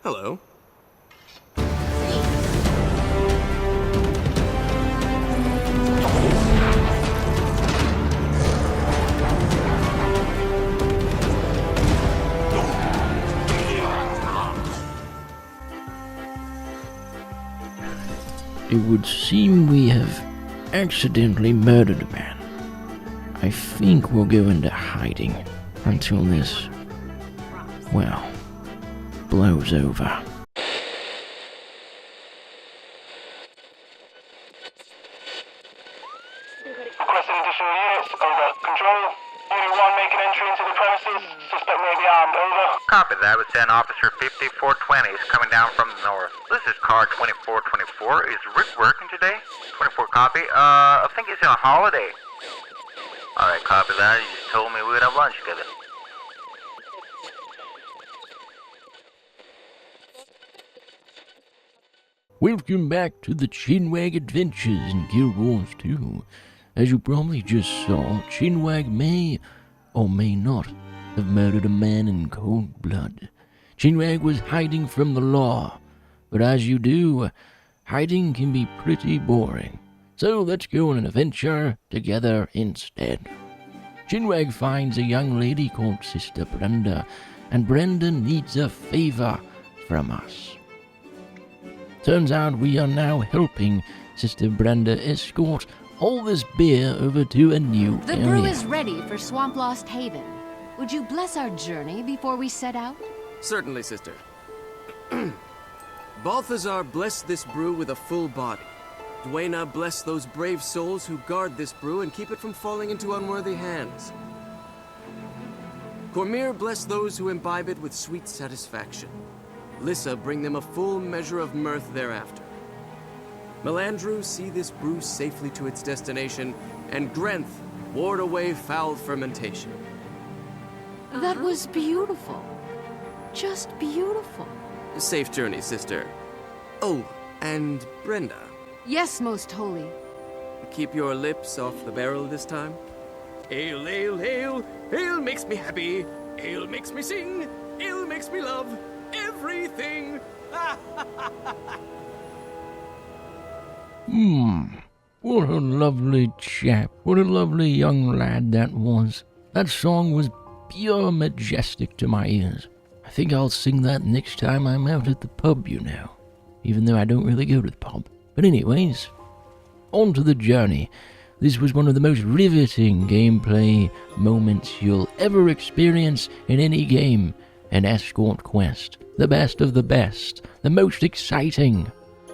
Hello. It would seem we have accidentally murdered a man. I think we'll go into hiding until this, well, blows over. Requesting additional units. Over. Control. Unit 1 making entry into the premises. Suspect may be armed. Over. Copy that. With 10 Officer 5420 is coming down from the north. This is car 2424. Is Rick working today? 24 copy. I think he's on holiday. Alright, copy that. You just told me we would have lunch together. Welcome back to the Chinwag Adventures in Guild Wars 2. As you probably just saw, Chinwag may or may not have murdered a man in cold blood. Chinwag was hiding from the law, but as you do, hiding can be pretty boring. So let's go on an adventure together instead. Chinwag finds a young lady called Sister Brenda, and Brenda needs a favor from us. Turns out we are now helping Sister Brenda escort all this beer over to a new The area. brew is ready for Swamp Lost Haven. Would you bless our journey before we set out? Certainly, sister. Balthazar, bless this brew with a full body. Duena, bless those brave souls who guard this brew and keep it from falling into unworthy hands. Cormir, bless those who imbibe it with sweet satisfaction. Lissa, bring them a full measure of mirth thereafter. Melandru, see this brew safely to its destination, and Grenth, ward away foul fermentation. That was beautiful. Just beautiful. Safe journey, sister. Oh, and Brenda, Yes, most holy. keep your lips off the barrel this time. Ale, ale, ale, ale makes me happy. Ale makes me sing. Ale makes me love everything. What a lovely chap. What a lovely young lad that was. That song was pure majestic to my ears. I think I'll sing that next time I'm out at the pub, you know. Even though I don't really go to the pub. But anyways, on to the journey. This was one of the most riveting gameplay moments you'll ever experience in any game. An escort quest. The best of the best. The most exciting.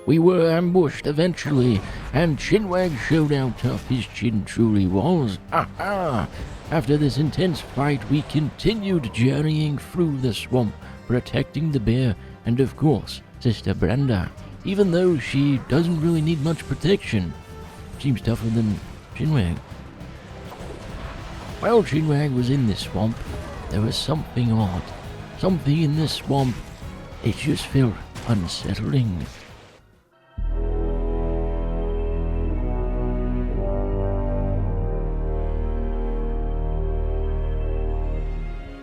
We were ambushed eventually, and Chinwag showed how tough his chin truly was. Aha! After this intense fight, we continued journeying through the swamp, protecting the bear, and of course, Sister Brenda. Even though she doesn't really need much protection. Seems tougher than Chinwag. While Chinwag was in this swamp, there was something odd. Something in this swamp. It just felt unsettling.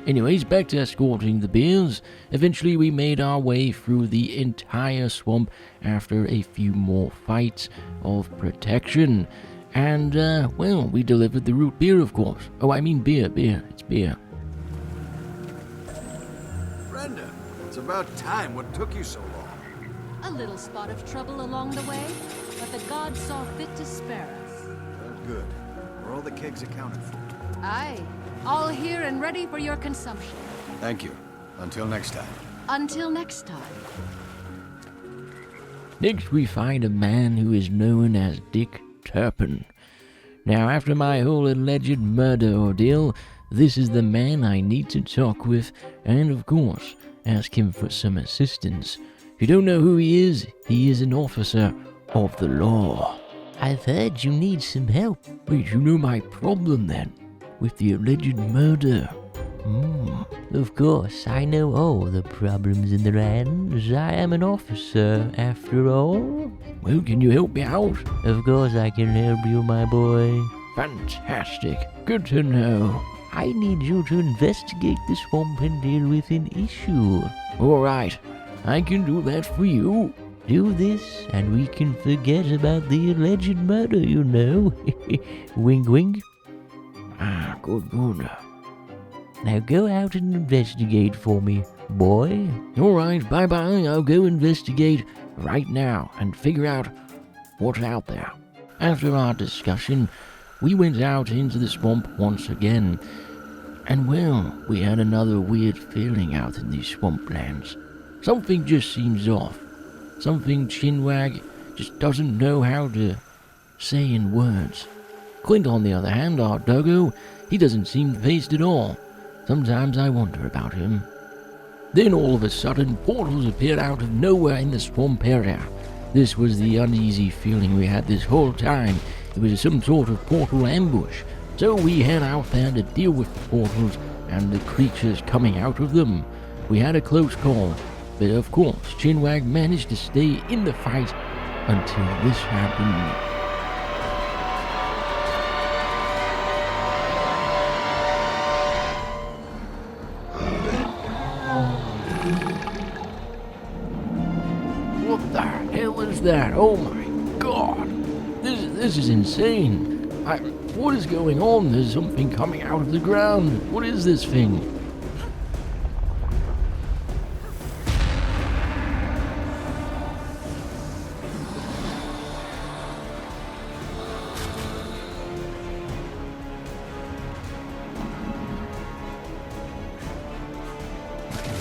Anyways, back to escorting the bears. Eventually we made our way through the entire swamp after a few more fights of protection. And, well, we delivered the root beer, of course. Oh, I mean beer, it's beer. Brenda, it's about time. What took you so long? A little spot of trouble along the way, but the gods saw fit to spare us. Well, good. Are all the kegs accounted for? Aye, all here and ready for your consumption. Thank you. Until next time. Until next time. Next we find a man who is known as Dick Turpin. Now, after my whole alleged murder ordeal, this is the man I need to talk with, and of course, ask him for some assistance. If you don't know who he is an officer of the law. I've heard you need some help. Wait, you know my problem then? With the alleged murder. Of course, I know all the problems in the lands. I am an officer, after all. Well, can you help me out? Of course I can help you, my boy. Fantastic. Good to know. I need you to investigate the swamp and deal with an issue. Alright. I can do that for you. Do this, and we can forget about the alleged murder, you know. Wink, wink. Ah, good, good. Now go out and investigate for me, boy. Alright, bye-bye. I'll go investigate right now and figure out what's out there. After our discussion, we went out into the swamp once again. And well, we had another weird feeling out in these swamplands. Something just seems off. Something Chinwag just doesn't know how to say in words. Clint, on the other hand, our doggo, he doesn't seem phased at all. Sometimes I wonder about him. Then all of a sudden, portals appeared out of nowhere in the swamp area. This was the uneasy feeling we had this whole time. It was some sort of portal ambush. So we head out there to deal with the portals and the creatures coming out of them. We had a close call, but of course, Chinwag managed to stay in the fight until this happened. What the hell is that? Oh my god! This is insane! What is going on? There's something coming out of the ground. What is this thing?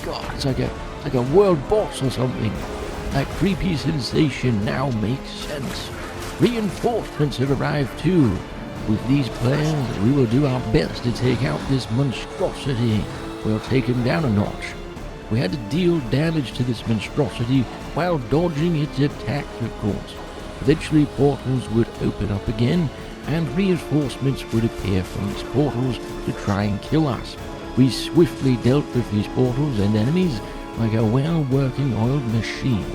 God, it's like a world boss or something. That creepy sensation now makes sense. Reinforcements have arrived too. With these plans, we will do our best to take out this monstrosity. We'll take him down a notch. We had to deal damage to this monstrosity while dodging its attacks, of course. Eventually portals would open up again, and reinforcements would appear from these portals to try and kill us. We swiftly dealt with these portals and enemies like a well-working oiled machine.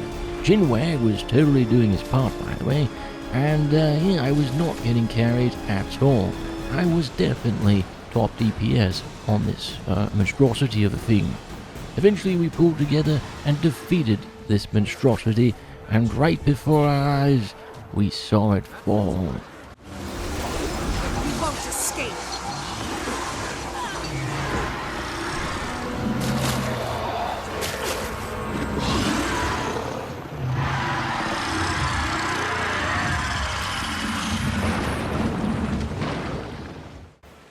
Chinwag was totally doing his part, by the way, and I was not getting carried at all. I was definitely top DPS on this monstrosity of a thing. Eventually we pulled together and defeated this monstrosity, and right before our eyes, we saw it fall. You won't escape!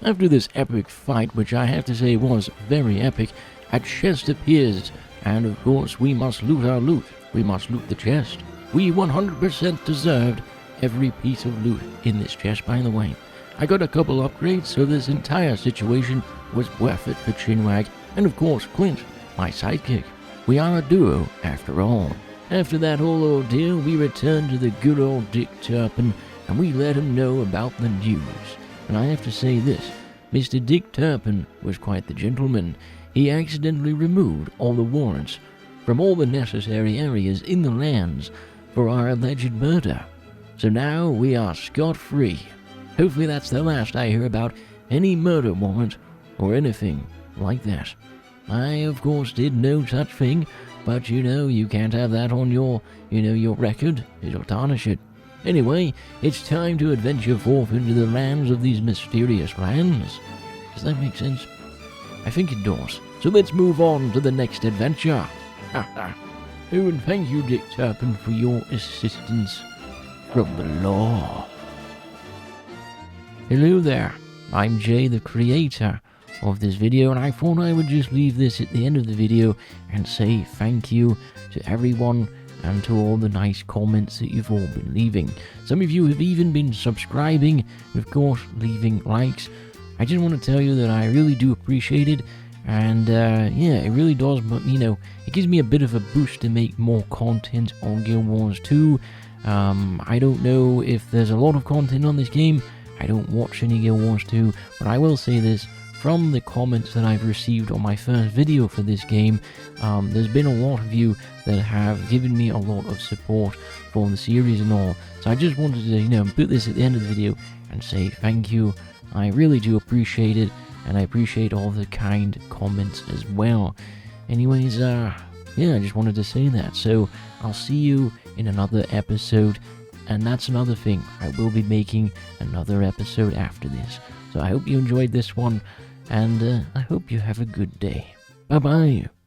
After this epic fight, which I have to say was very epic, a chest appears, and of course we must loot our loot. We must loot the chest. We 100% deserved every piece of loot in this chest, by the way. I got a couple upgrades, so this entire situation was worth it for Chinwag, and of course Clint, my sidekick. We are a duo, after all. After that whole ordeal, we returned to the good old Dick Turpin, and we let him know about the news. And I have to say this, Mr. Dick Turpin was quite the gentleman. He accidentally removed all the warrants from all the necessary areas in the lands for our alleged murder. So now we are scot-free. Hopefully that's the last I hear about any murder warrant or anything like that. I, of course, did no such thing, but you can't have that on your record. It'll tarnish it. Anyway, it's time to adventure forth into the lands of these mysterious lands. Does that make sense? I think it does. So let's move on to the next adventure. Oh, and thank you, Dick Turpin, for your assistance from the law. Hello there. I'm Jay, the creator of this video, and I thought I would just leave this at the end of the video and say thank you to everyone and to all the nice comments that you've all been leaving. Some of you have even been subscribing and, of course, leaving likes. I just want to tell you that I really do appreciate it, and it really does, but it gives me a bit of a boost to make more content on Guild Wars 2. I don't know if there's a lot of content on this game. I don't watch any Guild Wars 2, but I will say this. From the comments that I've received on my first video for this game, there's been a lot of you that have given me a lot of support for the series and all. So I just wanted to, put this at the end of the video and say thank you. I really do appreciate it, and I appreciate all the kind comments as well. Anyways, yeah, I just wanted to say that. So I'll see you in another episode. And that's another thing. I will be making another episode after this. So I hope you enjoyed this one. And I hope you have a good day. Bye-bye.